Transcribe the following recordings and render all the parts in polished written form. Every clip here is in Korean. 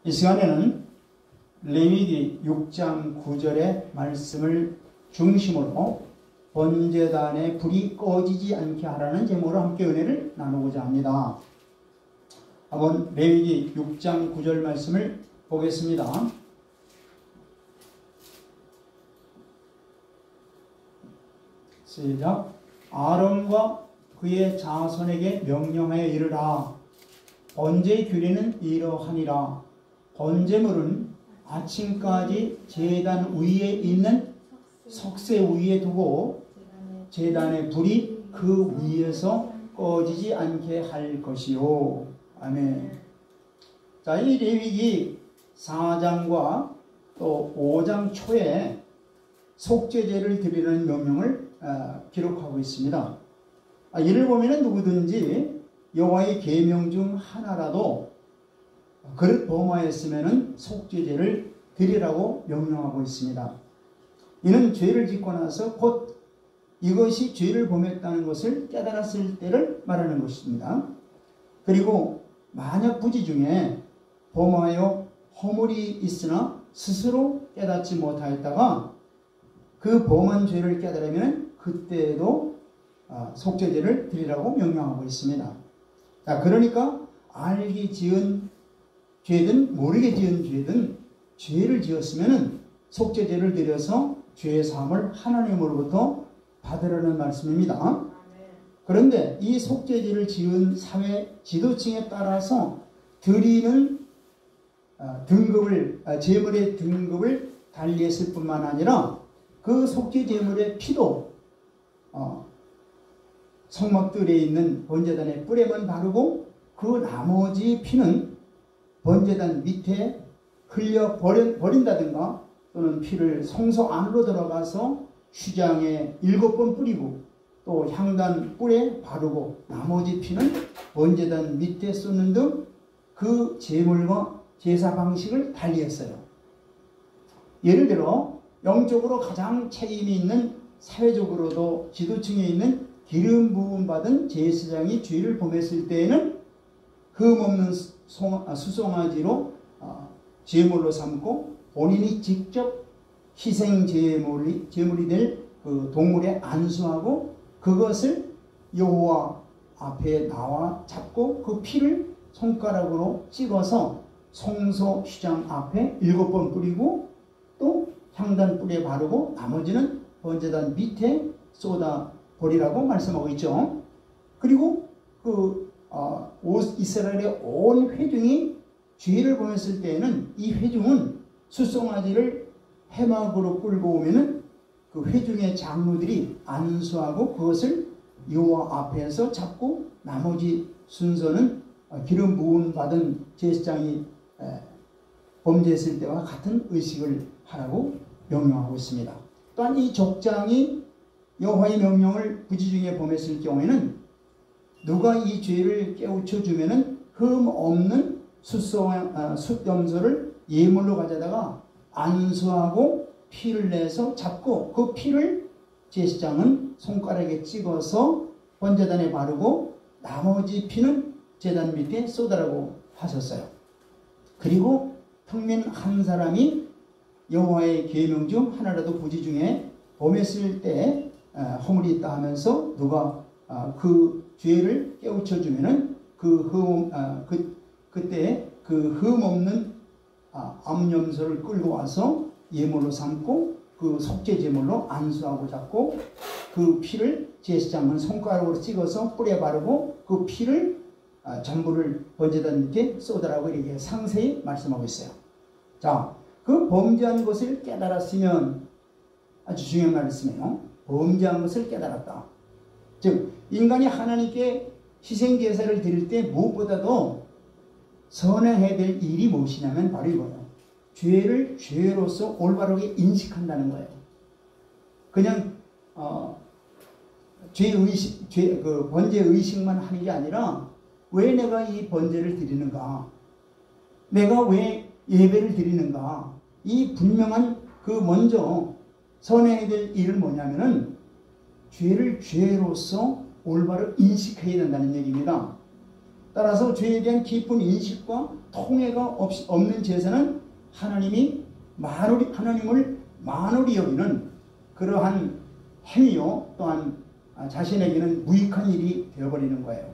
이 시간에는 레위기 6장 9절의 말씀을 중심으로 번제단의 불이 꺼지지 않게 하라는 제목으로 함께 은혜를 나누고자 합니다. 한번 레위기 6장 9절 말씀을 보겠습니다. 시작. 아론과 그의 자손에게 명령하여 이르라. 번제의 규례는 이러하니라. 번제물은 아침까지 제단 위에 있는 석쇠 위에 두고 제단의 불이 그 위에서 꺼지지 않게 할 것이요. 아멘. 자, 이 레위기 4장과 또 5장 초에 속죄제를 드리는 명령을 기록하고 있습니다. 이를 보면 누구든지 여호와의 계명 중 하나라도 그릇 범하였으면 속죄제를 드리라고 명령하고 있습니다. 이는 죄를 짓고 나서 곧 이것이 죄를 범했다는 것을 깨달았을 때를 말하는 것입니다. 그리고 만약 부지 중에 범하여 허물이 있으나 스스로 깨닫지 못하였다가 그 범한 죄를 깨달으면 그때에도 속죄제를 드리라고 명령하고 있습니다. 자, 그러니까 알기 지은 죄든 모르게 지은 죄든 죄를 지었으면 속죄제를 드려서 죄의 사함을 하나님으로부터 받으라는 말씀입니다. 그런데 이 속죄제를 지은 사회 지도층에 따라서 드리는 등급을 제물의 등급을 달리했을 뿐만 아니라 그 속죄 제물의 피도 성막들에 있는 번제단의 뿔에만 바르고 그 나머지 피는 번제단 밑에 흘려 버린다든가 또는 피를 성소 안으로 들어가서 휘장에 7번 뿌리고 또 향단 뿔에 바르고 나머지 피는 번제단 밑에 쏟는 등 그 제물과 제사 방식을 달리했어요. 예를 들어 영적으로 가장 책임이 있는 사회적으로도 지도층에 있는 기름 부음 받은 제사장이 죄를 범했을 때에는 흠없는 수송아지로 제물로 삼고 본인이 직접 희생 제물이 될 그 동물에 안수하고 그것을 여호와 앞에 나와 잡고 그 피를 손가락으로 찍어서 성소 휘장 앞에 7번 뿌리고 또 향단 뿔에 바르고 나머지는 번제단 밑에 쏟아 버리라고 말씀하고 있죠. 그리고 이스라엘의 온 회중이 죄를 범했을 때에는 이 회중은 숫송아지를 해막으로 끌고 오면은 그 회중의 장로들이 안수하고 그것을 여호와 앞에서 잡고 나머지 순서는 기름 부음 받은 제사장이 범죄했을 때와 같은 의식을 하라고 명령하고 있습니다. 또한 이 족장이 여호와의 명령을 부지중에 범했을 경우에는 누가 이 죄를 깨우쳐 주면은 흠 없는 숫염소를 예물로 가져다가 안수하고 피를 내서 잡고 그 피를 제사장은 손가락에 찍어서 번제단에 바르고 나머지 피는 제단 밑에 쏟아라고 하셨어요. 그리고 평민 한 사람이 여호와의 계명 중 하나라도 부지 중에 범했을 때 허물이 있다 하면서 누가 그 죄를 깨우쳐 주면은 그때 그 흠 없는 암염소를 끌고 와서 예물로 삼고 그 속죄 제물로 안수하고 잡고 그 피를 제사장은 손가락으로 찍어서 뿔에 바르고 그 피를 전부를 번제단 밑에 쏟으라고 이렇게 상세히 말씀하고 있어요. 자, 그 범죄한 것을 깨달았으면 아주 중요한 말씀이에요. 범죄한 것을 깨달았다. 즉 인간이 하나님께 희생제사를 드릴 때 무엇보다도 선행해야 될 일이 무엇이냐면 바로 이거예요. 죄를 죄로서 올바르게 인식한다는 거예요. 그냥 번제 의식만 하는 게 아니라 왜 내가 이 번제를 드리는가? 내가 왜 예배를 드리는가? 이 분명한 먼저 선행해야 될 일은 뭐냐면은 죄를 죄로서 올바로 인식해야 된다는 얘기입니다. 따라서 죄에 대한 깊은 인식과 통해가 없는 제사는 하나님을 만홀히 여기는 그러한 행위요, 또한 자신에게는 무익한 일이 되어버리는 거예요.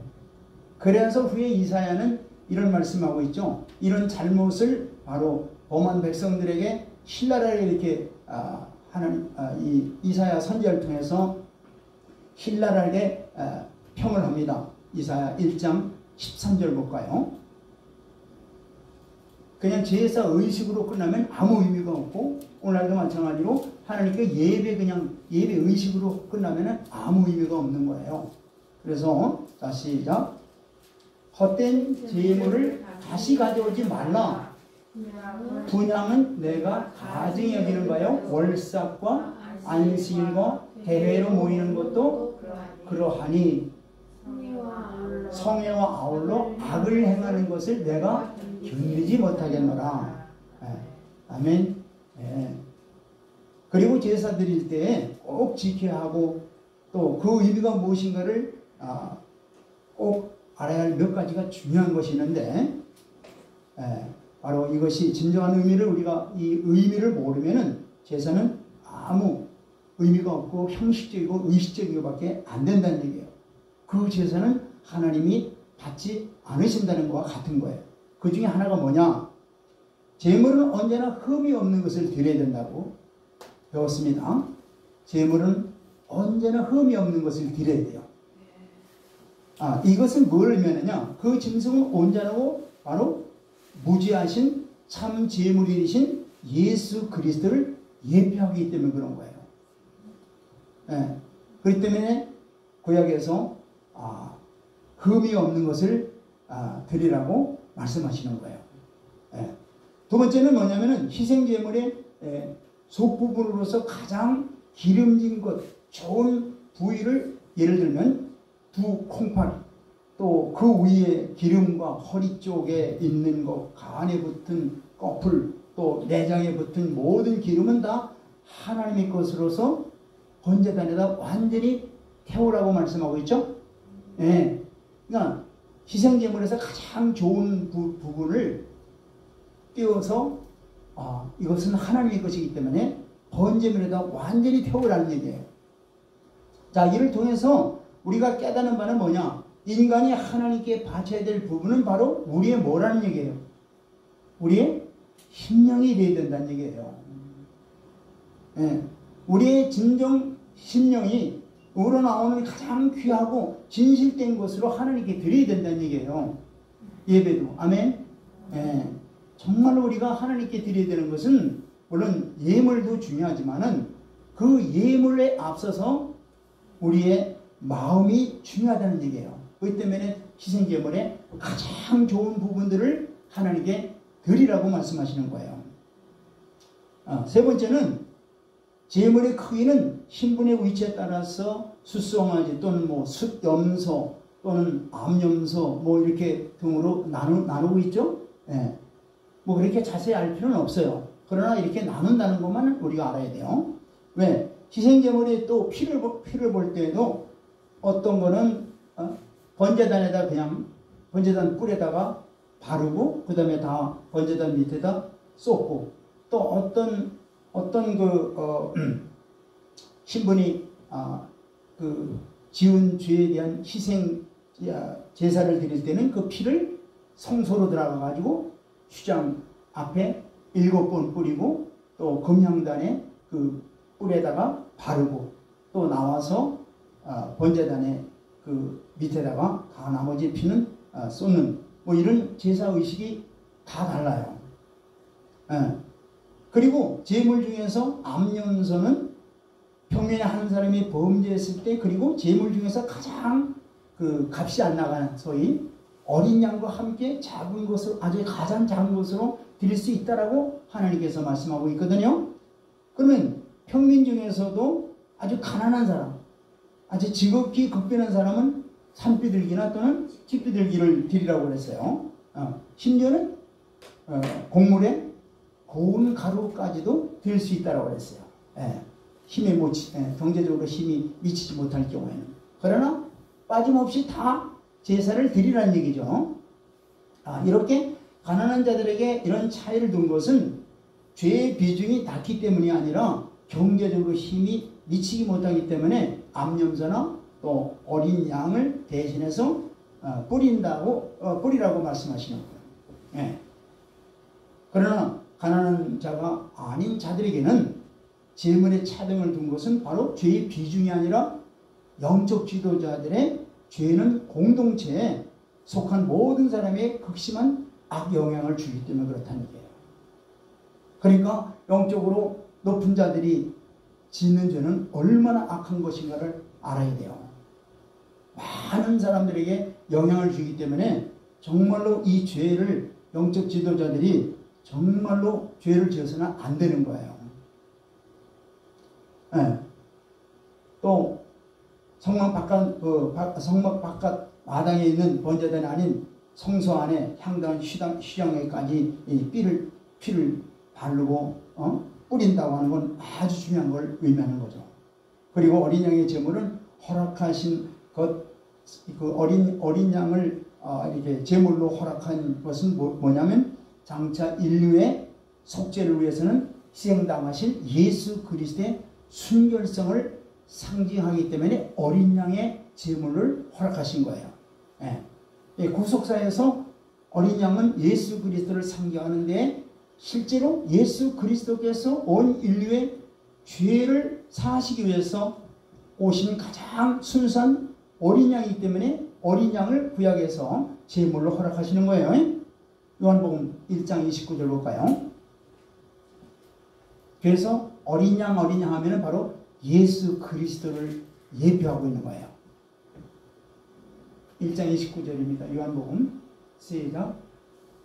그래서 후에 이사야는 이런 말씀하고 있죠. 이런 잘못을 바로 범한 백성들에게 신랄하게 이렇게 이 이사야 선지자를 통해서 신랄하게 평을 합니다. 이사야 1장 13절 볼까요? 그냥 제사 의식으로 끝나면 아무 의미가 없고, 오늘날도 마찬가지로 하나님께 그냥 예배 의식으로 끝나면 아무 의미가 없는 거예요. 그래서 자, 시작. 헛된 제물을 다시 가져오지 말라. 분향은 내가 가증히 여기는 거요. 월삭과 안식일과 대회로 모이는 것도 그러하니 성회와 아울러 악을 행하는 것을 내가 견디지 못하겠노라. 아멘. 그리고 제사 드릴 때 꼭 지켜야 하고, 또 그 의미가 무엇인가를 꼭 알아야 할 몇 가지가 중요한 것이 있는데, 바로 이것이 진정한 의미를, 우리가 이 의미를 모르면은 제사는 아무 의미가 없고 형식적이고 의식적이고밖에 안 된다는 얘기예요. 그 제사는 하나님이 받지 않으신다는 것과 같은 거예요. 그 중에 하나가 뭐냐? 제물은 언제나 흠이 없는 것을 드려야 된다고 배웠습니다. 제물은 언제나 흠이 없는 것을 드려야 돼요. 이것은 뭘 의미하느냐? 그 짐승은 온전하고 바로 무죄하신 참 제물이신 예수 그리스도를 예표하기 때문에 그런 거예요. 그렇기 때문에 구약에서 흠이 없는 것을 드리라고 말씀하시는 거예요. 두 번째는 뭐냐면은 희생제물의 속부분으로서 가장 기름진 것, 좋은 부위를 예를 들면 두 콩팥, 또 그 위에 기름과 허리 쪽에 있는 것, 간에 붙은 꺼풀, 또 내장에 붙은 모든 기름은 다 하나님의 것으로서 번제단에다 완전히 태우라고 말씀하고 있죠. 그러니까 희생제물에서 가장 좋은 부분을 띄워서 이것은 하나님의 것이기 때문에 번제물에다 완전히 태우라는 얘기예요. 자, 이를 통해서 우리가 깨닫는 바는 뭐냐? 인간이 하나님께 바쳐야 될 부분은 바로 우리의 뭐라는 얘기예요? 우리의 심령이 되어야 된다는 얘기예요. 우리의 진정 심령이 우러나오는 가장 귀하고 진실된 것으로 하나님께 드려야 된다는 얘기예요. 예배도. 아멘. 정말로 우리가 하나님께 드려야 되는 것은 물론 예물도 중요하지만은 그 예물에 앞서서 우리의 마음이 중요하다는 얘기예요. 그렇기 때문에 희생제물의 가장 좋은 부분들을 하나님께 드리라고 말씀하시는 거예요. 세 번째는 제물의 크기는 신분의 위치에 따라서 숫송아지 또는 뭐 숫염소 또는 암염소 뭐 이렇게 등으로 나누고 있죠. 뭐 그렇게 자세히 알 필요는 없어요. 그러나 이렇게 나눈다는 것만 우리가 알아야 돼요. 왜? 희생제물이 또 피를 볼 때에도 어떤 거는 번제단에다 그냥 번제단 뿔에다가 바르고 그 다음에 다 번제단 밑에다 쏟고, 또 어떤 신분이 그 지은 죄에 대한 희생 제사를 드릴 때는 그 피를 성소로 들어가 가지고 휘장 앞에 7번 뿌리고, 또 금향단에 그 뿔에다가 바르고, 또 나와서 번제단에 그 밑에다가 다 나머지 피는 쏟는 뭐 이런 제사 의식이 다 달라요. 그리고 제물 중에서 암염소는 평면에 한 사람이 범죄했을 때, 그리고 제물 중에서 가장 그 값이 안 나가는 소위 어린 양과 함께 작은 것으로, 아주 가장 작은 것으로 드릴 수 있다라고 하나님께서 말씀하고 있거든요. 그러면 평민 중에서도 아주 가난한 사람, 아주 지극히 급변한 사람은 산비둘기나 또는 칡비둘기를 드리라고 그랬어요. 심지어는 곡물에 고운 가루까지도 드릴 수 있다고 그랬어요. 힘에 경제적으로 힘이 미치지 못할 경우에는. 그러나 빠짐없이 다 제사를 드리라는 얘기죠. 이렇게 가난한 자들에게 이런 차이를 둔 것은 죄의 비중이 낮기 때문이 아니라 경제적으로 힘이 미치지 못하기 때문에 암염소나 또 어린 양을 대신해서 뿌리라고 말씀하시는 거예요. 예. 그러나 가난한 자가 아닌 자들에게는 재물의 차등을 둔 것은 바로 죄의 비중이 아니라 영적 지도자들의 죄는 공동체에 속한 모든 사람의 극심한 악영향을 주기 때문에 그렇다는 얘기예요. 그러니까 영적으로 높은 자들이 짓는 죄는 얼마나 악한 것인가를 알아야 돼요. 많은 사람들에게 영향을 주기 때문에 정말로 이 죄를 영적 지도자들이 정말로 죄를 지어서는 안 되는 거예요. 네. 또 성막 바깥 마당에 있는 번제단이 아닌 성소 안에 향단 휴장에까지 이 피를 바르고 뿌린다고 하는 건 아주 중요한 걸 의미하는 거죠. 그리고 어린 양의 제물은 허락하신 것, 그 어린 양을 이렇게 제물로 허락한 것은 뭐냐면 장차 인류의 속죄를 위해서는 희생당하신 예수 그리스도의 순결성을 상징하기 때문에 어린 양의 제물을 허락하신 거예요. 예. 구속사에서 어린 양은 예수 그리스도를 상징하는데 실제로 예수 그리스도께서 온 인류의 죄를 사하시기 위해서 오신 가장 순수한 어린 양이기 때문에 어린 양을 구약에서 제물로 허락하시는 거예요. 요한복음 1장 29절 볼까요? 그래서 어린 양 하면은 바로 예수 그리스도를 예표하고 있는 거예요. 1장 29절입니다. 요한복음 시작.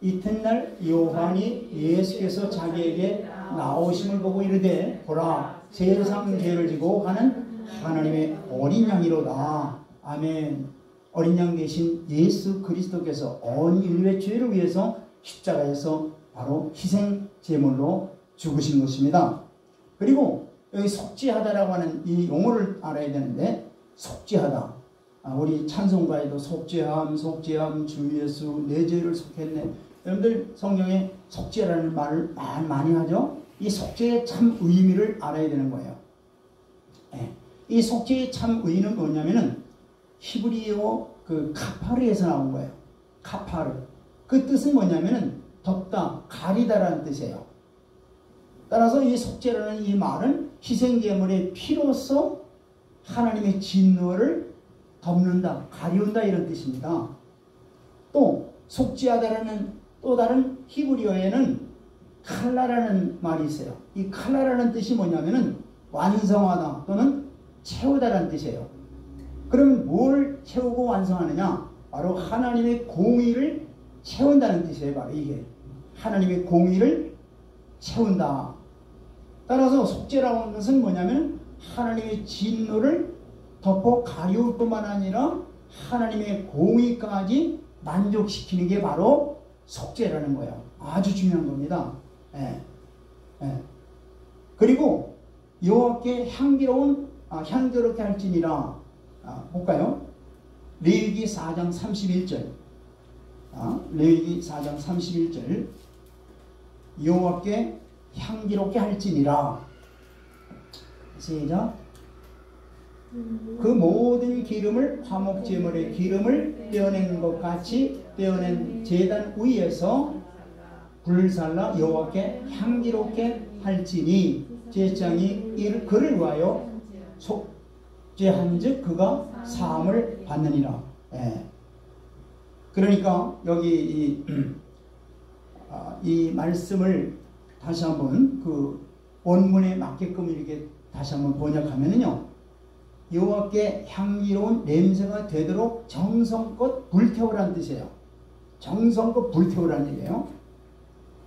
이튿날 요한이 예수께서 자기에게 나오심을 보고 이르되 보라 세상 죄를 지고 가는 하나님의 어린 양이로다. 아멘. 어린 양 대신 예수 그리스도께서 온 인류의 죄를 위해서 십자가에서 바로 희생 제물로 죽으신 것입니다. 그리고 여기 속죄하다라고 하는 이 용어를 알아야 되는데 속죄하다. 우리 찬송가에도 속죄함 주 예수 내 죄를 속했네. 여러분들 성경에 속죄라는 말을 많이 하죠. 이 속죄의 참 의미를 알아야 되는 거예요. 이 속죄의 참 의미는 뭐냐면은 히브리어 그 카파르에서 나온 거예요. 카파르. 그 뜻은 뭐냐면은 덮다, 가리다라는 뜻이에요. 따라서 이 속죄라는 이 말은 희생제물의 피로서 하나님의 진노를 덮는다, 가리운다 이런 뜻입니다. 또 속죄하다라는 또 다른 히브리어에는 칼라라는 말이 있어요. 이 칼라라는 뜻이 뭐냐면은 완성하다 또는 채우다라는 뜻이에요. 그럼 뭘 채우고 완성하느냐? 바로 하나님의 공의를 채운다는 뜻이에요. 바로 이게 하나님의 공의를 채운다. 따라서 속죄라고 하는 것은 뭐냐면 하나님의 진노를 덮어 가리울 뿐만 아니라 하나님의 공의까지 만족시키는 게 바로 속죄라는 거예요. 아주 중요한 겁니다. 그리고 여호와께 향기롭게 할지니라. 볼까요? 레위기 4장 31절. 레위기 4장 31절. 여호와께 향기롭게 할지니라. 시작. 그 모든 기름을 화목제물의 기름을 떼어낸 것 같이 떼어낸 제단 위에서 불살라 여호와께 향기롭게 할지니 제사장이 그를 위하여 속죄한즉 그가 사함을 받느니라. 그러니까 여기 이 말씀을 다시 한번 그 원문에 맞게끔 이렇게 다시 한번 번역하면은요. 여호와께 향기로운 냄새가 되도록 정성껏 불태우라는 뜻이에요. 정성껏 불태우라는 얘기예요.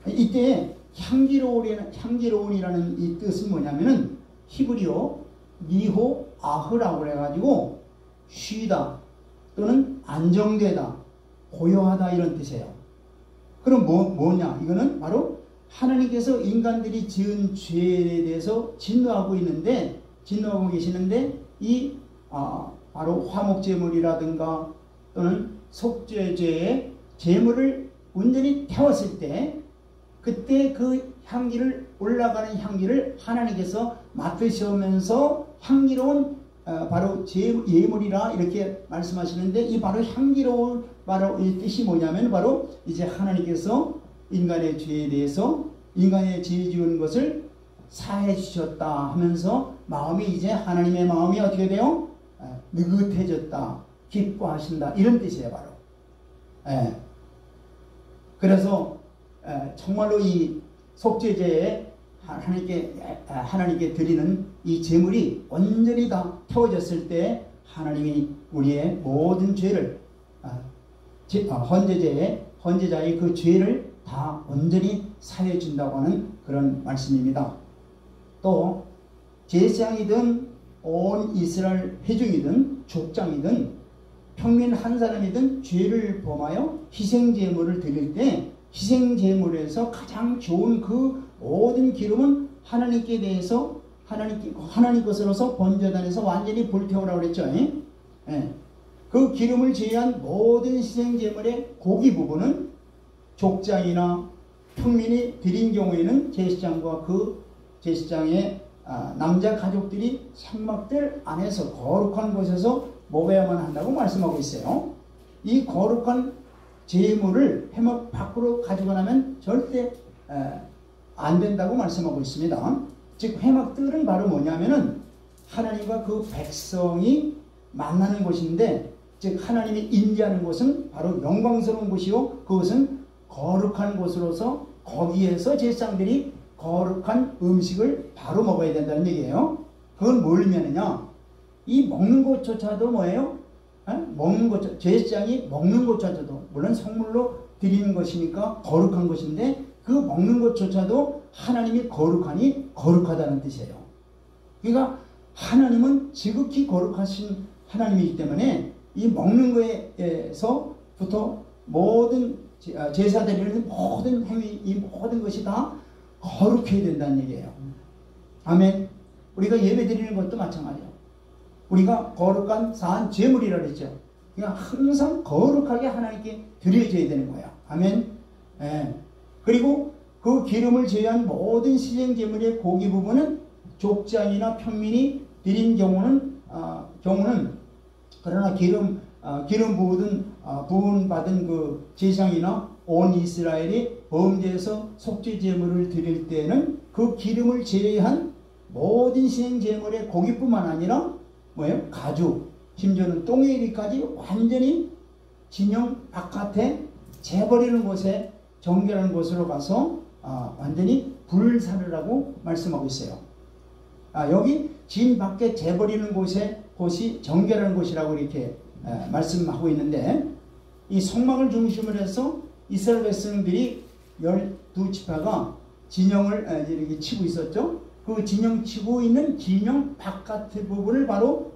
이때 향기로운이라는 이 뜻은 뭐냐면은 히브리어 미호 아흐라고 해가지고 쉬다 또는 안정되다, 고요하다 이런 뜻이에요. 그럼 뭐냐? 이거는 바로 하나님께서 인간들이 지은 죄에 대해서 진노하고 계시는데 이 바로 화목제물이라든가 또는 속죄제의 제물을 온전히 태웠을 때 그때 그 향기를 올라가는 향기를 하나님께서 맡으시면서 향기로운 바로 예물이라 이렇게 말씀하시는데 이 바로 향기로운 바로 이 뜻이 뭐냐면 바로 이제 하나님께서 인간의 죄에 대해서 인간의 죄 지은 것을 사해 주셨다 하면서 마음이 이제 하나님의 마음이 어떻게 돼요? 느긋해졌다, 기뻐하신다 이런 뜻이에요 바로. 그래서 정말로 이 속죄제에 하나님께 드리는 이 제물이 온전히 다 태워졌을 때 하나님이 우리의 모든 죄를 헌제자의 그 죄를 다 온전히 사해 준다고 하는 그런 말씀입니다. 또 제사장이든 온 이스라엘 회중이든 족장이든 평민 한 사람이든 죄를 범하여 희생제물을 드릴 때 희생제물에서 가장 좋은 그 모든 기름은 하나님께 대해서 하나님 것으로서 번제단에서 완전히 불태우라고 그랬죠. 그 기름을 제외한 모든 희생제물의 고기 부분은 족장이나 평민이 드린 경우에는 제사장과 그 제사장의 남자 가족들이 성막들 안에서 거룩한 곳에서 먹어야만 한다고 말씀하고 있어요. 이 거룩한 제물을 회막 밖으로 가지고 나면 절대 안 된다고 말씀하고 있습니다. 즉 회막들은 바로 뭐냐면은 하나님과 그 백성이 만나는 곳인데 즉 하나님이 임재하는 곳은 바로 영광스러운 곳이요 그것은 거룩한 곳으로서 거기에서 제사장들이 거룩한 음식을 바로 먹어야 된다는 얘기예요. 그건 뭘 의미하느냐? 이 먹는 것조차도 뭐예요? 먹는 것, 제사장이 먹는 것조차도 물론 성물로 드리는 것이니까 거룩한 것인데 그 먹는 것조차도 하나님이 거룩하니 거룩하다는 뜻이에요. 그러니까 하나님은 지극히 거룩하신 하나님이기 때문에 이 먹는 거에서부터 모든 제사 드리는 모든 행위, 이 모든 것이 다 거룩해야 된다는 얘기예요. 아멘. 우리가 예배 드리는 것도 마찬가지예요. 우리가 거룩한 사한 제물이라 그랬죠. 그러니까 항상 거룩하게 하나님께 드려져야 되는 거예요. 아멘. 그리고 그 기름을 제외한 모든 희생제물의 고기 부분은 족장이나 평민이 드린 경우는 그러나 기름 부은 받은 그 제사장이나 온 이스라엘이 범죄에서 속죄제물을 드릴 때는 그 기름을 제외한 모든 희생제물의 고기뿐만 아니라 뭐예요? 가죽, 심지어는 똥에리까지 완전히 진영 바깥에 재버리는 곳에 정결한 곳으로 가서 완전히 불사르라고 말씀하고 있어요. 여기 진 밖에 재버리는 곳이 정결한 곳이라고 이렇게 말씀하고 있는데 이 성막을 중심으로 해서 이스라엘 백성들이 12지파가 진영을 이렇게 치고 있었죠. 그 진영 치고 있는 진영 바깥의 부분을 바로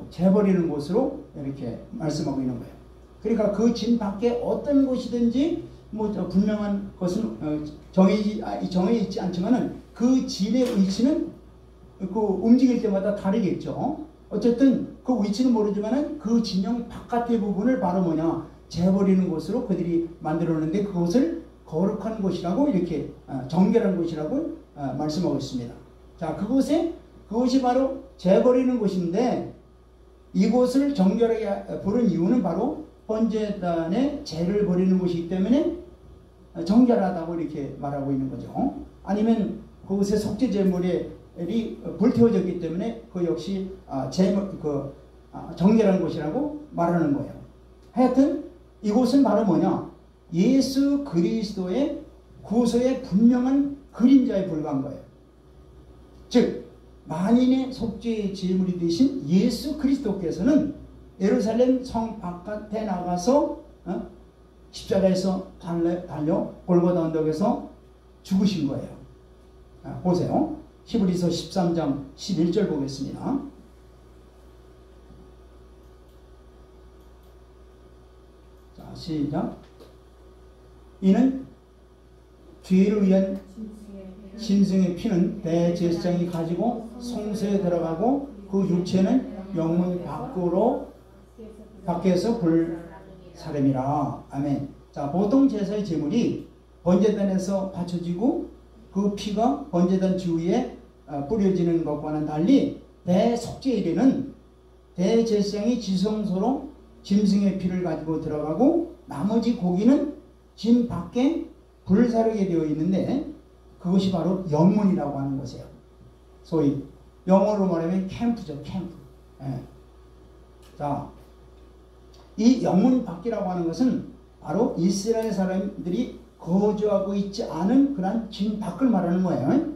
재버리는 곳으로 이렇게 말씀하고 있는 거예요. 그러니까 그 진 밖에 어떤 곳이든지 뭐 분명한 것은 정해져 있지 않지만은 그 진의 위치는 그 움직일 때마다 다르겠죠. 어쨌든 그 위치는 모르지만은 그 진영 바깥의 부분을 바로 재버리는 곳으로 그들이 만들었는데 그것을 거룩한 곳이라고 이렇게 정결한 곳이라고 말씀하고 있습니다. 자, 그것이 바로 재버리는 곳인데 이곳을 정결하게 부른 이유는 바로 번제단의 죄를 버리는 곳이기 때문에 정결하다고 이렇게 말하고 있는 거죠. 아니면 그곳에 속죄제물이 불태워졌기 때문에 그 역시 정결한 곳이라고 말하는 거예요. 하여튼 이곳은 바로 예수 그리스도의 구속의 분명한 그림자에 불과한 거예요. 즉 만인의 속죄의 제물이 되신 예수 그리스도께서는 예루살렘 성 바깥에 나가서 십자가에서 달려 골고다 언덕에서 죽으신 거예요. 보세요. 히브리서 13장 11절 보겠습니다. 자, 시작. 이는 죄를 위한 짐승의 피는 대제사장이 가지고 성소에 들어가고 그 육체는 영문 밖에서 사람이라. 아멘. 자, 보통 제사의 제물이 번제단에서 바쳐지고 그 피가 번제단 주위에 뿌려지는 것과는 달리 대속죄일에는 대제사장이 지성소로 짐승의 피를 가지고 들어가고 나머지 고기는 짐 밖에 불사르게 되어 있는데 그것이 바로 영문이라고 하는 것이에요. 소위 영어로 말하면 캠프죠. 캠프. 예. 자, 이 영문 밖이라고 하는 것은 바로 이스라엘 사람들이 거주하고 있지 않은 그런 짐 밖을 말하는 거예요.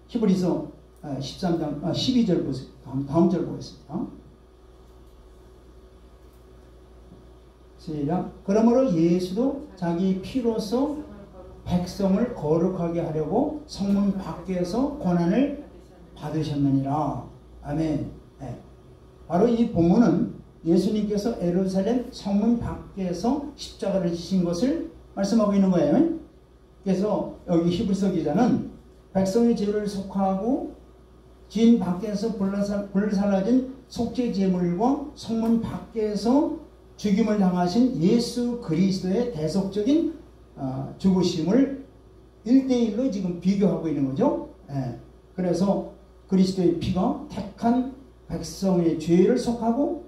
히브리서 13장 12절 보세요. 다음 절 보겠습니다. 시작. 그러므로 예수도 자기 피로서 백성을 거룩하게 하려고 성문 밖에서 고난을 받으셨느니라. 아멘. 네. 바로 이 본문은 예수님께서 예루살렘 성문 밖에서 십자가를 지신 것을 말씀하고 있는 거예요. 그래서 여기 히브리서 기자는 백성의 죄를 속하고 진 밖에서 불살라진 속죄 제물과 성문 밖에서 죽임을 당하신 예수 그리스도의 대속적인 죽으심을 1대1로 지금 비교하고 있는 거죠. 예. 그래서 그리스도의 피가 택한 백성의 죄를 속하고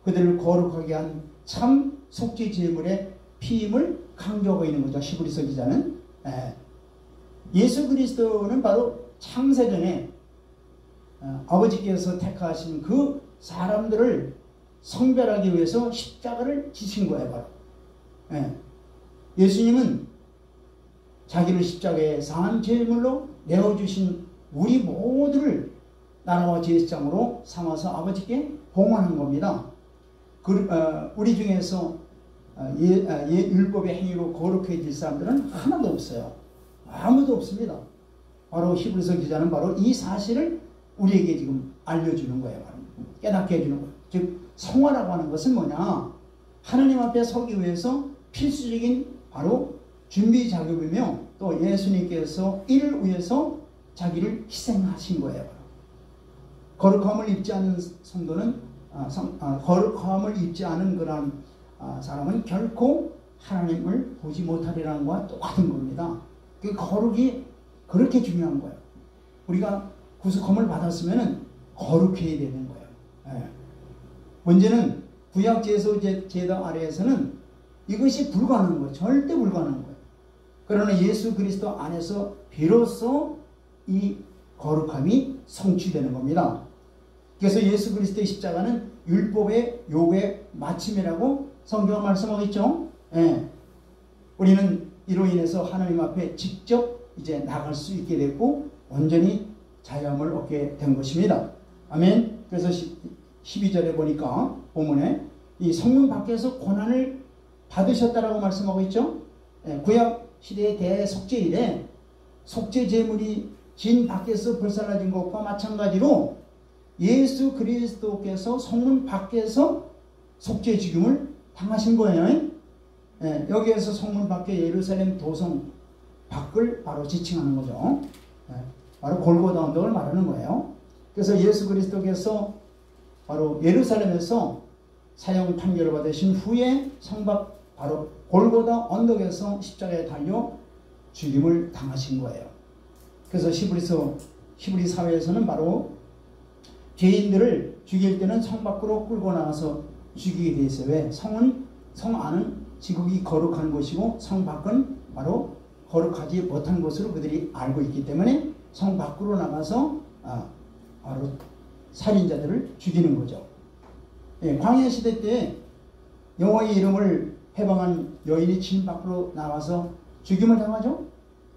그들을 거룩하게 한 참 속죄 제물의 피임을 강조하고 있는 거죠. 히브리서 기자는. 예. 예수 그리스도는 바로 창세전에 아버지께서 택하신 그 사람들을 성별하기 위해서 십자가를 지신 거예요. 바로. 예. 예수님은 자기를 십자가에 상한 제물로 내어주신 우리 모두를 나라와 제사장으로 삼아서 아버지께 봉헌한 겁니다. 우리 중에서 율법의 행위로 거룩해질 사람들은 하나도 없어요. 아무도 없습니다. 바로 히브리서 기자는 바로 이 사실을 우리에게 지금 알려주는 거예요. 바로. 깨닫게 해주는 거예요. 즉 성화라고 하는 것은 뭐냐? 하나님 앞에 서기 위해서 필수적인 바로 준비 작업이며 또 예수님께서 이를 위해서 자기를 희생하신 거예요. 거룩함을 입지 않는 성도는 거룩함을 입지 않은 그런 사람은 결코 하나님을 보지 못하리라는 것과 똑같은 겁니다. 그 거룩이 그렇게 중요한 거예요. 우리가 구속함을 받았으면 거룩해야 되는 거예요. 예. 문제는 구약 제도 아래에서는 이것이 불가능한 거예요. 절대 불가능한 거예요. 그러나 예수 그리스도 안에서 비로소 이 거룩함이 성취되는 겁니다. 그래서 예수 그리스도의 십자가는 율법의 요구의 마침이라고 성경은 말씀하고 있죠. 예. 우리는 이로 인해서 하나님 앞에 직접 이제 나갈 수 있게 됐고 온전히 자유함을 얻게 된 것입니다. 아멘. 그래서 12절에 보니까 본문에 이 성문 밖에서 고난을 받으셨다라고 말씀하고 있죠. 예. 구약 시대의 대속죄일에 속죄 제물이 진 밖에서 불살라진 것과 마찬가지로 예수 그리스도께서 성문 밖에서 속죄 죽임을 당하신 거예요. 예, 여기에서 성문 밖에 예루살렘 도성 밖을 바로 지칭하는 거죠. 예, 바로 골고다 언덕을 말하는 거예요. 그래서 예수 그리스도께서 바로 예루살렘에서 사형 판결을 받으신 후에 성밖 바로 골고다 언덕에서 십자가에 달려 죽임을 당하신 거예요. 그래서 히브리 사회에서는 바로 죄인들을 죽일 때는 성 밖으로 끌고 나가서 죽이게 되어 있어요. 왜? 성 안은 지극히 거룩한 곳이고 성 밖은 바로 거룩하지 못한 곳으로 그들이 알고 있기 때문에 성 밖으로 나가서 바로 살인자들을 죽이는 거죠. 예, 광야 시대 때 여호와의 이름을 해방한 여인이 진 밖으로 나가서 죽임을 당하죠.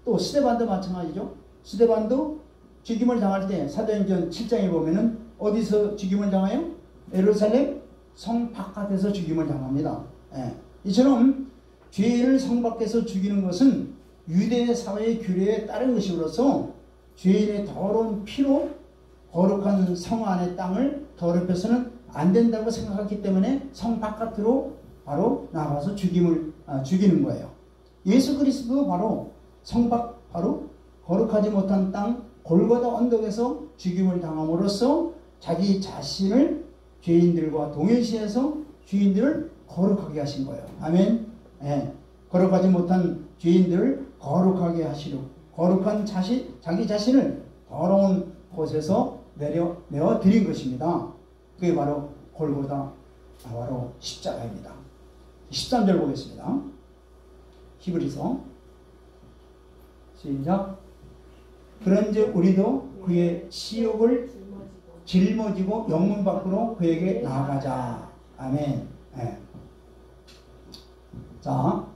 또 스데반도 마찬가지죠. 스데반도 죽임을 당할 때 사도행전 7장에 보면은 어디서 죽임을 당해요? 예루살렘 성 바깥에서 죽임을 당합니다. 예. 이처럼 죄인을 성 밖에서 죽이는 것은 유대 사회의 규례에 따른 것이로서 죄인의 더러운 피로 거룩한 성 안의 땅을 더럽혀서는 안 된다고 생각했기 때문에 성 바깥으로 바로 나가서 죽이는 거예요. 예수 그리스도도 바로 성 밖 바로 거룩하지 못한 땅 골고다 언덕에서 죽임을 당함으로써 자기 자신을 죄인들과 동일시해서 죄인들을 거룩하게 하신 거예요. 아멘. 예. 거룩하지 못한 죄인들을 거룩하게 하시려 거룩한 자기 자신을 더러운 곳에서 내어 드린 것입니다. 그게 바로 골고다, 바로 십자가입니다. 13절 보겠습니다. 히브리서 시작. 그런즉 우리도 그의 치욕을 짊어지고 영문 밖으로 그에게 나아가자. 아멘. 네. 자,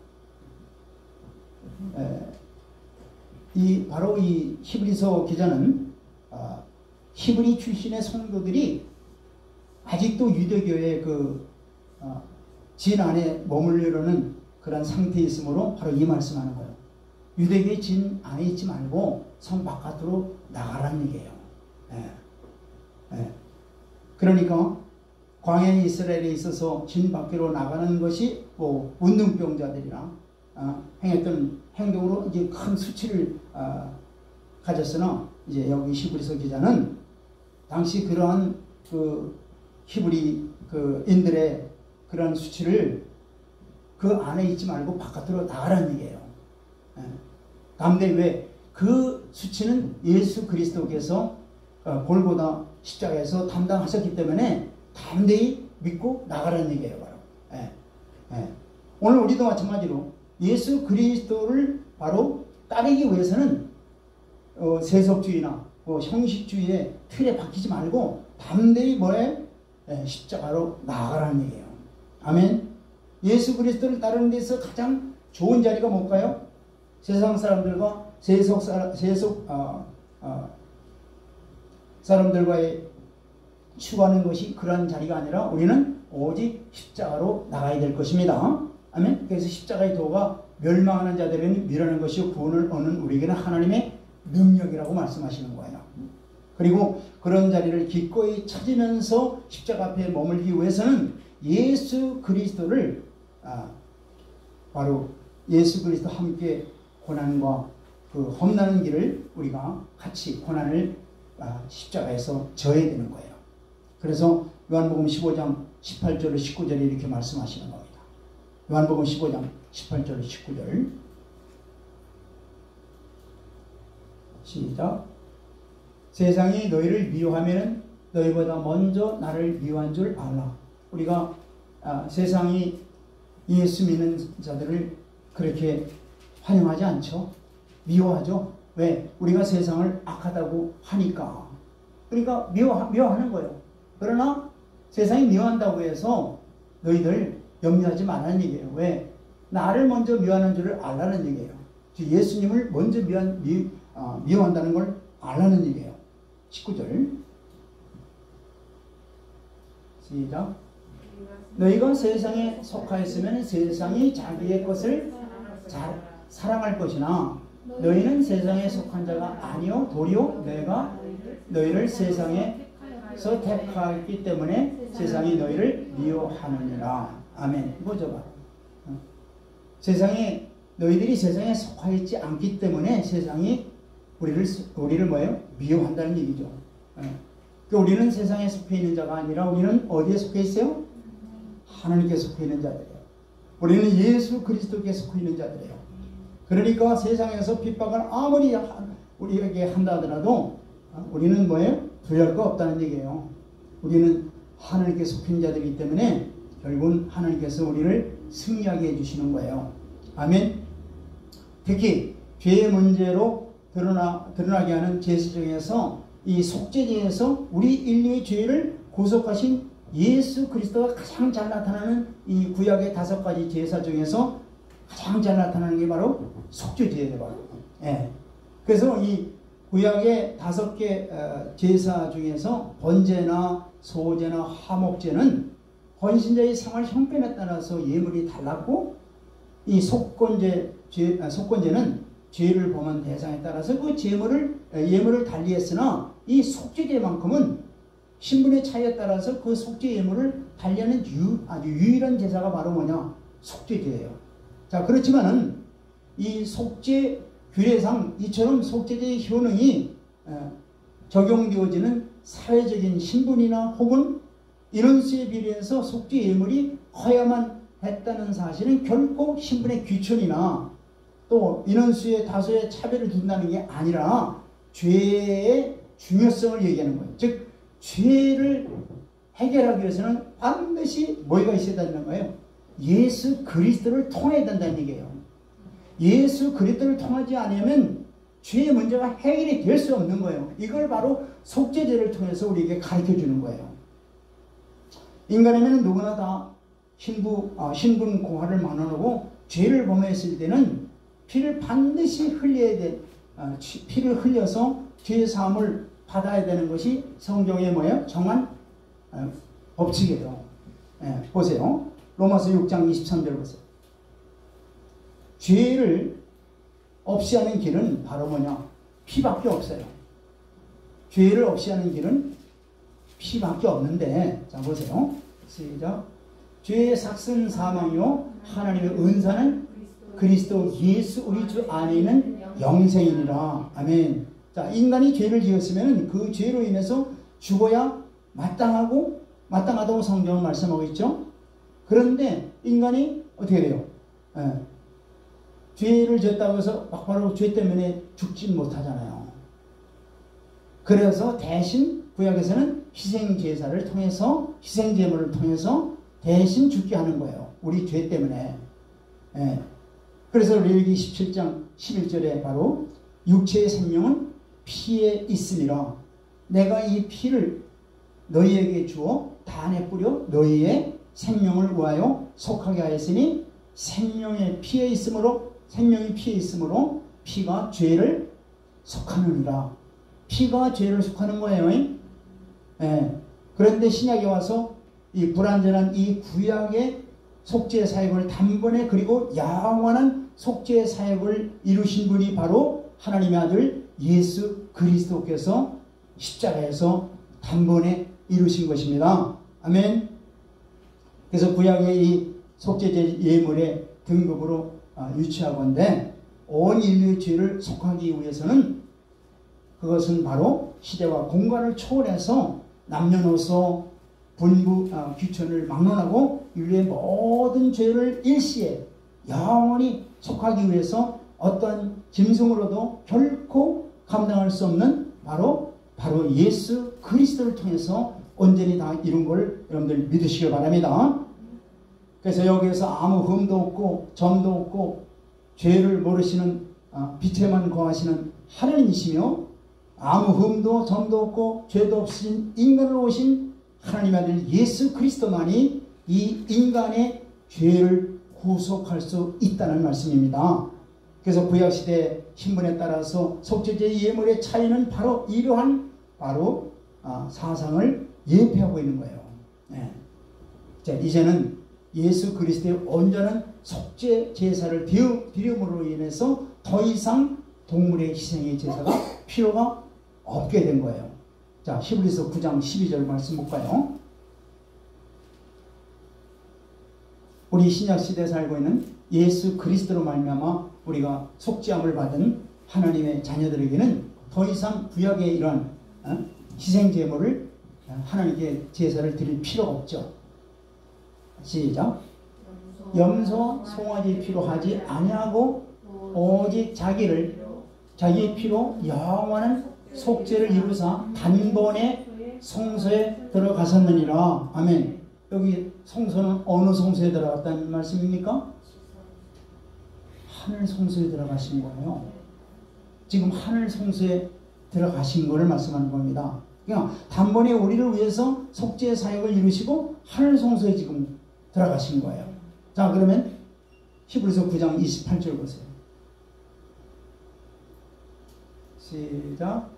바로 이 히브리서 기자는 히브리 출신의 성도들이 아직도 유대교의 진 안에 머물려는 그런 상태에 있으므로 바로 이 말씀하는 거예요. 유대교의 진 안에 있지 말고 성 바깥으로 나가라는 얘기예요. 그러니까 광야의 이스라엘에 있어서 진 밖으로 나가는 것이 뭐 운동병자들이나 행했던 행동으로 이제 큰 수치를 가졌으나 이제 여기 히브리서 기자는 당시 그러한 히브리 인들의 그런 수치를 그 안에 있지 말고 바깥으로 나가라는 얘기예요. 다음에 왜 그 수치는 예수 그리스도께서 골고다 십자가에서 담당하셨기 때문에 담대히 믿고 나가라는 얘기예요. 바로. 오늘 우리도 마찬가지로 예수 그리스도를 바로 따르기 위해서는 세속주의나 형식주의의 틀에 박히지 말고 담대히 십자가로 나아가라는 얘기예요. 아멘. 예수 그리스도를 따르는 데서 가장 좋은 자리가 뭘까요? 세상 사람들과 세속 사람들과의 추구하는 것이 그런 자리가 아니라 우리는 오직 십자가로 나가야 될 것입니다. 아멘. 그래서 십자가의 도가 멸망하는 자들에게는 미련한 것이요 구원을 얻는 우리에게는 하나님의 능력이라고 말씀하시는 거예요. 그리고 그런 자리를 기꺼이 찾으면서 십자가 앞에 머물기 위해서는 예수 그리스도를 바로 예수 그리스도 함께 고난과 그 험난한 길을 우리가 같이 고난을 십자가에서 져야 되는 거예요. 그래서 요한복음 15장 18절 19절에 이렇게 말씀하시는 겁니다. 요한복음 15장 18절 19절 시작. 세상이 너희를 미워하면 너희보다 먼저 나를 미워한 줄 알라. 우리가 세상이 예수 믿는 자들을 그렇게 환영하지 않죠. 미워하죠. 왜? 우리가 세상을 악하다고 하니까. 그러니까 미워하는 거예요. 그러나 세상이 미워한다고 해서 너희들 염려하지 말라는 얘기예요. 왜? 나를 먼저 미워하는 줄을 알라는 얘기예요. 예수님을 먼저 미워한다는 걸 알라는 얘기예요. 19절 시작. 너희가 세상에 속하였으면 세상이 자기의 것을 사랑할 것이나 너희는 세상에 속한 자가 아니요 도리어 내가 너희를 세상에서 택하였기 때문에 세상이 너희를 미워하느니라. 아멘. 이거죠. 세상에 너희들이 세상에 속하였지 않기 때문에 세상이 우리를 뭐예요? 미워한다는 얘기죠. 그러니까 우리는 세상에 속해 있는 자가 아니라 우리는 어디에 속해 있어요? 하나님께 속해 있는 자들이에요. 우리는 예수 그리스도께 속해 있는 자들이에요. 그러니까 세상에서 핍박을 아무리 우리에게 한다 하더라도 우리는 뭐예요? 두려울 거 없다는 얘기예요. 우리는 하나님께 속해 있는 자들이기 때문에 결국은 하나님께서 우리를 승리하게 해주시는 거예요. 아멘. 특히 죄의 문제로 드러나게 하는 제사 중에서 이 속죄제에서 우리 인류의 죄를 구속하신 예수 그리스도가 가장 잘 나타나는 이 구약의 5가지 제사 중에서 가장 잘 나타나는 게 바로 속죄제예요. 바로. 예. 그래서 이 구약의 5개 제사 중에서 번제나 소제나 화목제는 헌신자의 생활 형편에 따라서 예물이 달랐고 이 속건제는 죄를 범한 대상에 따라서 그 예물을 달리했으나 이 속죄제만큼은 신분의 차이에 따라서 그 속죄 예물을 달리하는 아주 유일한 제사가 바로 뭐냐? 속죄제예요. 자, 그렇지만은 이 속죄 규례상 이처럼 속죄제의 효능이 적용되어지는 사회적인 신분이나 혹은 인원수에 비례해서 속죄 예물이 커야만 했다는 사실은 결코 신분의 귀천이나 또 인원수의 다수의 차별을 둔다는 게 아니라 죄의 중요성을 얘기하는 거예요. 즉 죄를 해결하기 위해서는 반드시 뭐가 있어야 된다는 거예요. 예수 그리스도를 통해야 된다는 얘기예요. 예수 그리스도를 통하지 않으면 죄의 문제가 해결이 될 수 없는 거예요. 이걸 바로 속죄제를 통해서 우리에게 가르쳐 주는 거예요. 인간이면 누구나 다 신분 고하를 만원하고 죄를 범했을 때는 피를 반드시 흘려야 돼. 피를 흘려서 죄의 사함을 받아야 되는 것이 성경의 뭐예요? 정한 법칙이에요. 예, 보세요. 로마서 6장 23절 보세요. 죄를 없이 하는 길은 바로 뭐냐? 피밖에 없어요. 죄를 없이 하는 길은 피밖에 없는데, 자 보세요. 시작. 죄의 삭은 사망이요 하나님의 은사는 그리스도 예수 우리 주 안에 있는 영생이니라. 아멘. 자, 인간이 죄를 지었으면 그 죄로 인해서 죽어야 마땅하다고 성경은 말씀하고 있죠. 그런데 인간이 어떻게 돼요? 예. 죄를 지었다고 해서 막바로 죄 때문에 죽지 못하잖아요. 그래서 대신 구약에서는 희생제사를 통해서 희생제물을 통해서 대신 죽게 하는 거예요. 우리 죄 때문에. 예. 그래서 레위기 17장 11절에 바로 육체의 생명은 피에 있음이라 내가 이 피를 너희에게 주어 단에 뿌려 너희의 생명을 위하여 속하게 하였으니 생명이 피에 있으므로 피가 죄를 속하느니라. 피가 죄를 속하는 거예요. 예. 그런데 신약에 와서 이 불완전한 이 구약의 속죄 사역을 단번에 그리고 영원한 속죄 사역을 이루신 분이 바로 하나님의 아들 예수 그리스도께서 십자가에서 단번에 이루신 것입니다. 아멘. 그래서 구약의 이 속죄제 예물의 등급으로 유치하건대 온 인류의 죄를 속하기 위해서는 그것은 바로 시대와 공간을 초월해서 남녀노소 분부 귀천을 막론하고 인류의 모든 죄를 일시에 영원히 속하기 위해서 어떤 짐승으로도 결코 감당할 수 없는 바로 예수 그리스도를 통해서 온전히 다 이룬 걸 여러분들 믿으시길 바랍니다. 그래서 여기에서 아무 흠도 없고 점도 없고 죄를 모르시는 빛에만 거하시는 하나님이시며 아무 흠도 점도 없고 죄도 없으신 인간으로 오신 하나님의 아들 예수 그리스도만이 이 인간의 죄를 구속할 수 있다는 말씀입니다. 그래서 구약시대 신분에 따라서 속죄제 예물의 차이는 바로 이러한 사상을 예표하고 있는 거예요. 네. 자, 이제는 예수 그리스도의 온전한 속죄 제사를 드림으로 인해서 더 이상 동물의 희생의 제사가 필요가 없게 된 거예요. 자, 히브리서 9장 12절 말씀 볼까요? 우리 신약시대에 살고 있는 예수 그리스도로 말미암아 우리가 속죄함을 받은 하나님의 자녀들에게는 더 이상 구약의 이런 희생제물을 하나님께 제사를 드릴 필요가 없죠. 시작. 염소 송아지 피로 하지 아니하고 오직 자기의 피로 영원한 속죄를 이루사 단번에 성소에 들어가셨느니라. 아멘. 여기 성소는 어느 성소에 들어갔다는 말씀입니까? 하늘 성소에 들어가신 거예요. 지금 하늘 성소에 들어가신 것을 말씀하는 겁니다. 그러니까 단번에 우리를 위해서 속죄 사역을 이루시고 하늘 성소에 지금 들어가신 거예요. 자, 그러면 히브리서 9장 28절 보세요. 시작.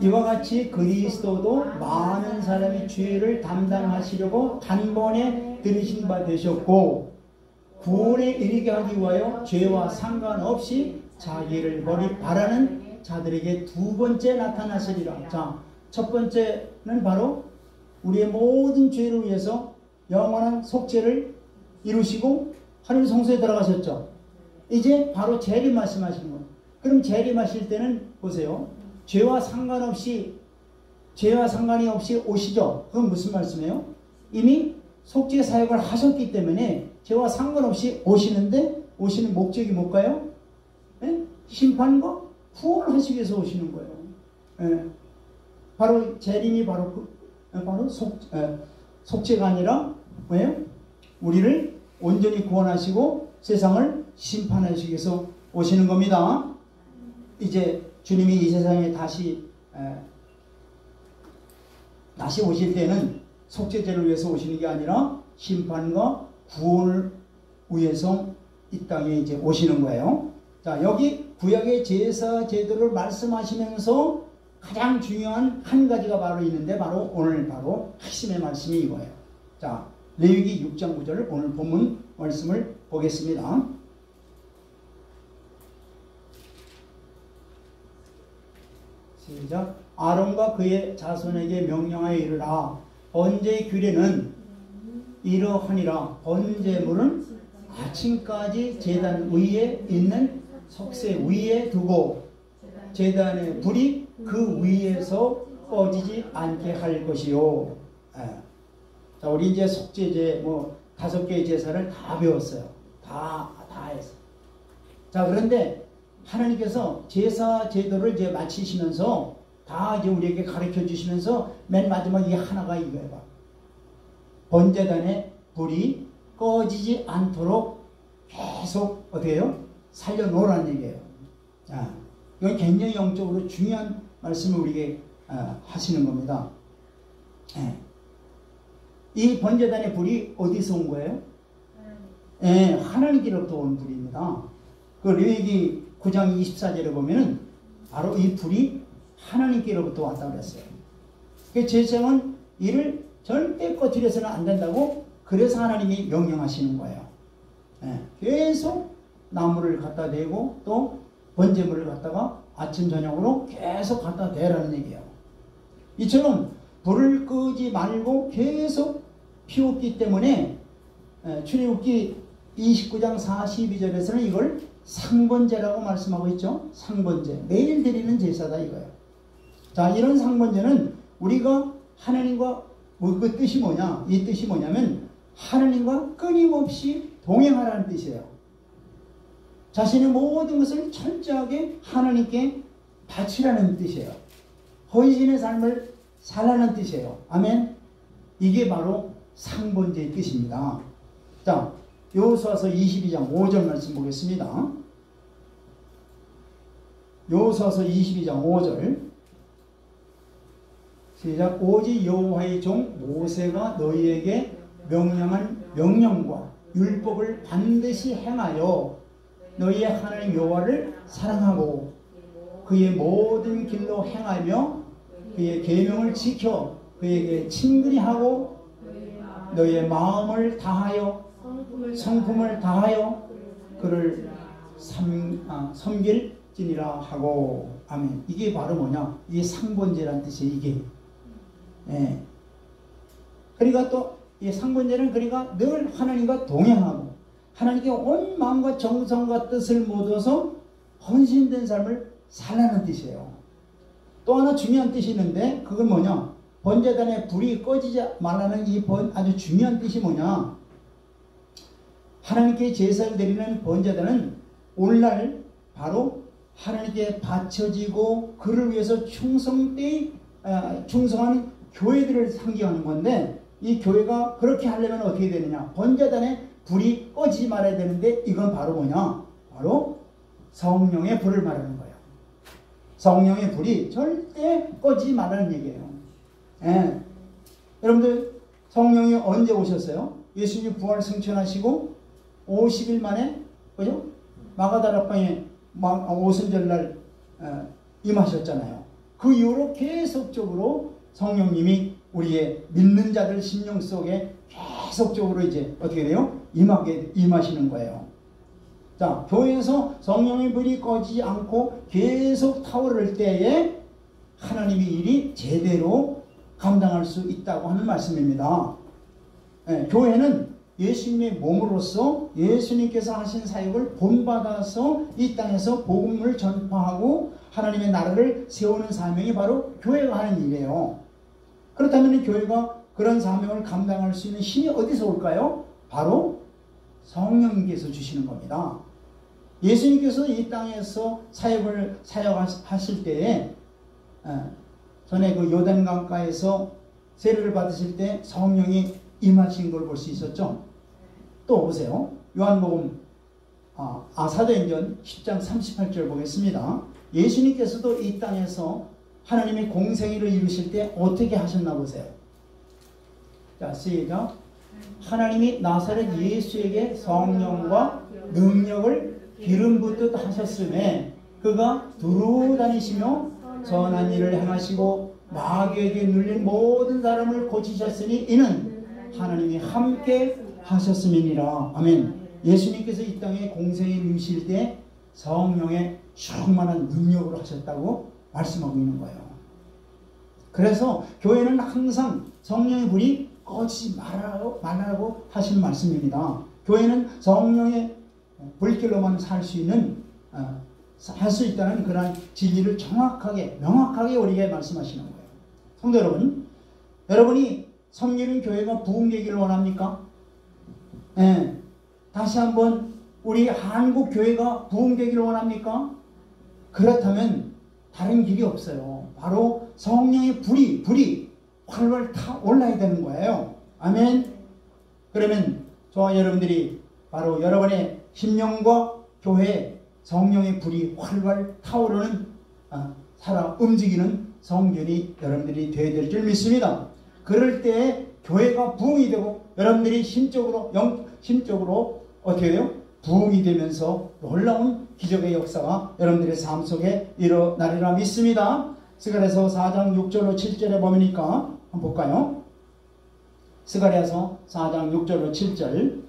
이와 같이 그리스도도 많은 사람의 죄를 담당하시려고 단번에 들으신 바 되셨고 구원에 이르게 하기 위하여 죄와 상관없이 자기를 버리 바라는 자들에게 두 번째 나타나시리라. 자, 첫 번째는 바로 우리의 모든 죄를 위해서 영원한 속죄를 이루시고 하늘 성소에 들어가셨죠. 이제 바로 재림 말씀하시는 거예요. 그럼 재림하실 때는 보세요. 죄와 상관이 없이 오시죠. 그건 무슨 말씀이에요? 이미 속죄 사역을 하셨기 때문에 저와 상관없이 오시는데 오시는 목적이 뭘까요? 예? 심판과 구원하시기 위해서 오시는 거예요. 예. 바로 재림이 바로 속죄가 아니라 왜요? 우리를 온전히 구원하시고 세상을 심판하시기 위해서 오시는 겁니다. 이제 주님이 이 세상에 다시 오실 때는 속죄제를 위해서 오시는 게 아니라 심판과 구원을 위해서 이 땅에 이제 오시는 거예요. 자, 여기 구약의 제사 제도를 말씀하시면서 가장 중요한 한 가지가 바로 있는데 바로 오늘 바로 핵심의 말씀이 이거예요. 자, 레위기 6장 9절을 오늘 본문 말씀을 보겠습니다. 시작. 아론과 그의 자손에게 명령하여 이르라. 번제의 규례는 이러하니라. 번제물은 아침까지 제단 위에 있는 석쇠 위에 두고 제단의 불이 그 위에서 꺼지지 않게 할 것이요. 자, 우리 이제 속죄제 5개의 제사를 다 배웠어요. 다 했어요. 자, 그런데 하나님께서 제사 제도를 이제 마치시면서 다 이제 우리에게 가르쳐 주시면서 맨 마지막 이 하나가 이거예요. 번제단의 불이 꺼지지 않도록 계속 어떻게 해요? 살려놓으라는 얘기예요. 자, 이건 굉장히 영적으로 중요한 말씀을 우리에게 하시는 겁니다. 이 번제단의 불이 어디서 온 거예요? 하나님께로부터 온 불입니다. 그 레위기 9장 24절에 보면은 바로 이 불이 하나님께로부터 왔다고 그랬어요. 그 제사장은 이를 절대 꺼뜨려서는 안 된다고 그래서 하나님이 명령하시는 거예요. 계속 나무를 갖다 대고 또 번제물을 갖다가 아침 저녁으로 계속 갖다 대라는 얘기예요. 이처럼 불을 끄지 말고 계속 피웠기 때문에 출애굽기 29장 42절에서는 이걸 상번제라고 말씀하고 있죠. 상번제. 매일 드리는 제사다 이거예요. 자, 이런 상번제는 우리가 하나님과 그 뜻이 뭐냐? 이 뜻이 뭐냐면 하나님과 끊임없이 동행하라는 뜻이에요. 자신의 모든 것을 철저하게 하나님께 바치라는 뜻이에요. 헌신의 삶을 살라는 뜻이에요. 아멘. 이게 바로 상번제의 뜻입니다. 자, 여호수아서 22장 5절 말씀 보겠습니다. 여호수아서 22장 5절 시작. 오직 여호와의 종 모세가 너희에게 명령한 명령과 율법을 반드시 행하여 너희의 하나님 여호와를 사랑하고 그의 모든 길로 행하며 그의 계명을 지켜 그에게 친근히 하고 너희의 마음을 다하여 성품을 다하여 그를 섬길지니라 하고. 아멘. 이게 바로 뭐냐? 이게 상번제란 뜻이에요. 이게. 그러니까 또 이 상번제는 그러니까 늘 하나님과 동행하고 하나님께 온 마음과 정성과 뜻을 모아서 헌신된 삶을 살라는 뜻이에요. 또 하나 중요한 뜻이 있는데 그건 뭐냐? 번제단의 불이 꺼지지 말라는 이 아주 중요한 뜻이 뭐냐? 하나님께 제사를 드리는 번제단은 오늘날 바로 하나님께 바쳐지고 그를 위해서 충성한 교회들을 상징하는 건데 이 교회가 그렇게 하려면 어떻게 되느냐? 번제단의 불이 꺼지지 말아야 되는데 이건 바로 뭐냐? 바로 성령의 불을 말하는 거예요. 성령의 불이 절대 꺼지지 말라는 얘기예요. 여러분들 성령이 언제 오셨어요? 예수님 부활 승천하시고 50일 만에 그죠? 마가다락방에 오순절날 임하셨잖아요. 그 이후로 계속적으로 성령님이 우리의 믿는 자들 심령 속에 계속적으로 이제 어떻게 돼요? 임하시는 거예요. 자, 교회에서 성령의 불이 꺼지지 않고 계속 타오를 때에 하나님의 일이 제대로 감당할 수 있다고 하는 말씀입니다. 교회는 예수님의 몸으로서 예수님께서 하신 사역을 본받아서 이 땅에서 복음을 전파하고 하나님의 나라를 세우는 사명이 바로 교회가 하는 일이에요. 그렇다면 교회가 그런 사명을 감당할 수 있는 힘이 어디서 올까요? 바로 성령님께서 주시는 겁니다. 예수님께서 이 땅에서 사역하실 때에 전에 그 요단강가에서 세례를 받으실 때 성령이 임하신 걸 볼 수 있었죠. 또 보세요. 요한복음 사도행전 10장 38절 보겠습니다. 예수님께서도 이 땅에서 하나님의 공생애를 이루실 때 어떻게 하셨나 보세요. 자, 시작. 하나님이 나사렛 예수에게 성령과 능력을 기름 붓듯 하셨음에 그가 두루 다니시며 선한 일을 행하시고 마귀에게 눌린 모든 사람을 고치셨으니 이는 하나님이 함께 하셨음이니라. 아멘. 예수님께서 이 땅에 공생에 이르실 때 성령의 충만한 능력으로 하셨다고 말씀하고 있는 거예요. 그래서 교회는 항상 성령의 불이 꺼지지 말라고 하시는 말씀입니다. 교회는 성령의 불길로만 살 수 있는 할 수 있다는 그런 진리를 정확하게 명확하게 우리에게 말씀하시는 거예요. 성도 여러분, 여러분이 섬기는 교회가 부흥되기를 원합니까? 네. 다시 한번 우리 한국 교회가 부흥되기를 원합니까? 그렇다면 다른 길이 없어요. 바로 성령의 불이 활활 타 올라야 되는 거예요. 아멘. 그러면 저와 여러분들이 바로 여러분의 심령과 교회에 성령의 불이 활활 타오르는 움직이는 성전이 여러분들이 되어야 될 줄 믿습니다. 그럴 때 교회가 부흥이 되고 여러분들이 심적으로 어떻게 돼요? 부흥이 되면서 놀라운 기적의 역사가 여러분들의 삶 속에 일어나리라 믿습니다. 스가랴서 4장 6절로 7절에 보니까 한번 볼까요? 스가랴서 4장 6절로 7절.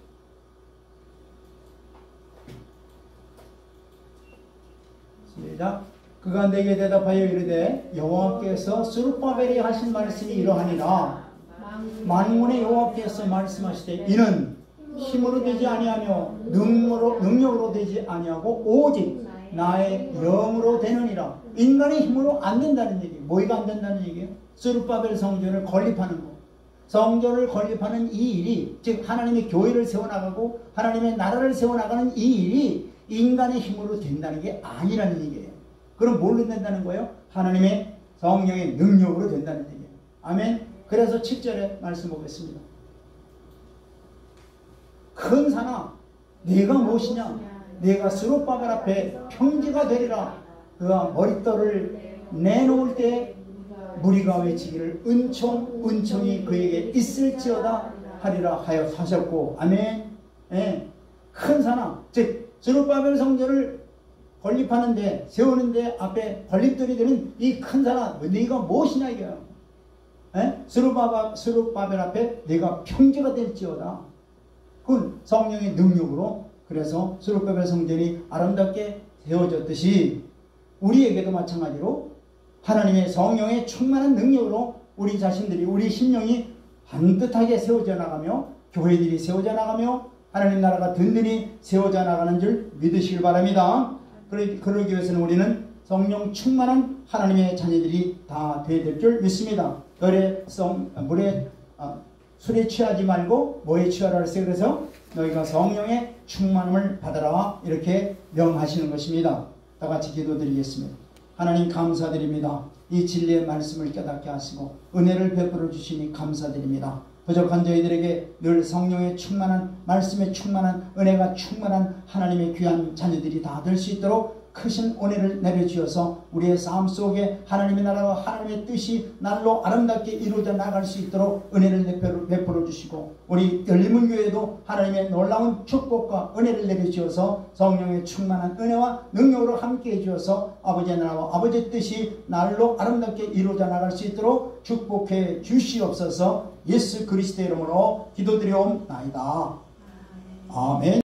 시작. 그가 내게 대답하여 이르되 여호와께서 스룹바벨이 하신 말씀이 이러하니라. 만군의 여호와께서 말씀하시되 이는 힘으로 되지 아니하며 능력으로 되지 아니하고 오직 나의 영으로 되느니라. 인간의 힘으로 안 된다는 얘기예요. 뭐가 안 된다는 얘기예요? 스룹바벨 성전을 건립하는 거. 성전을 건립하는 이 일이, 즉 하나님의 교회를 세워나가고 하나님의 나라를 세워나가는 이 일이 인간의 힘으로 된다는 게 아니라는 얘기예요. 그럼 뭘로 된다는 거예요? 하나님의 성령의 능력으로 된다는 얘기예요. 아멘. 그래서 7절에 말씀 보겠습니다. 큰 산아 내가 무엇이냐? 내가 스룹바벨 앞에 평지가 되리라. 그가 머릿돌을 내놓을 때 무리가 외치기를 은총이 그에게 있을지어다 하리라 하여 하셨고. 아멘. 예. 큰 산아, 즉 스룹바벨 성전을 건립하는데 세우는데 앞에 건립들이 되는 이 큰 산아 네가 무엇이냐 이거야. 스룹바벨 앞에 내가 평지가 될지어다. 그건 성령의 능력으로. 그래서 스룹바벨 성전이 아름답게 세워졌듯이 우리에게도 마찬가지로 하나님의 성령의 충만한 능력으로 우리 자신들이, 우리 심령이 반듯하게 세워져 나가며 교회들이 세워져 나가며 하나님 나라가 든든히 세워져 나가는 줄 믿으시길 바랍니다. 그러기 위해서는 우리는 성령 충만한 하나님의 자녀들이 다 되어야 될 줄 믿습니다. 술에 취하지 말고 뭐에 취하라 했어요? 그래서 너희가 성령의 충만함을 받아라 이렇게 명하시는 것입니다. 다 같이 기도드리겠습니다. 하나님 감사드립니다. 이 진리의 말씀을 깨닫게 하시고 은혜를 베풀어 주시니 감사드립니다. 부족한 저희들에게 늘 성령의 충만한 말씀에 충만한 은혜가 충만한 하나님의 귀한 자녀들이 다 될 수 있도록 크신 은혜를 내려주셔서 우리의 삶 속에 하나님의 나라와 하나님의 뜻이 날로 아름답게 이루어져 나갈 수 있도록 은혜를 베풀어 주시고 우리 열린문교회도 하나님의 놀라운 축복과 은혜를 내려주셔서 성령의 충만한 은혜와 능력으로 함께해 주셔서 아버지의 나라와 아버지의 뜻이 날로 아름답게 이루어져 나갈 수 있도록 축복해 주시옵소서. 예수 그리스도의 이름으로 기도드리옵나이다. 아멘.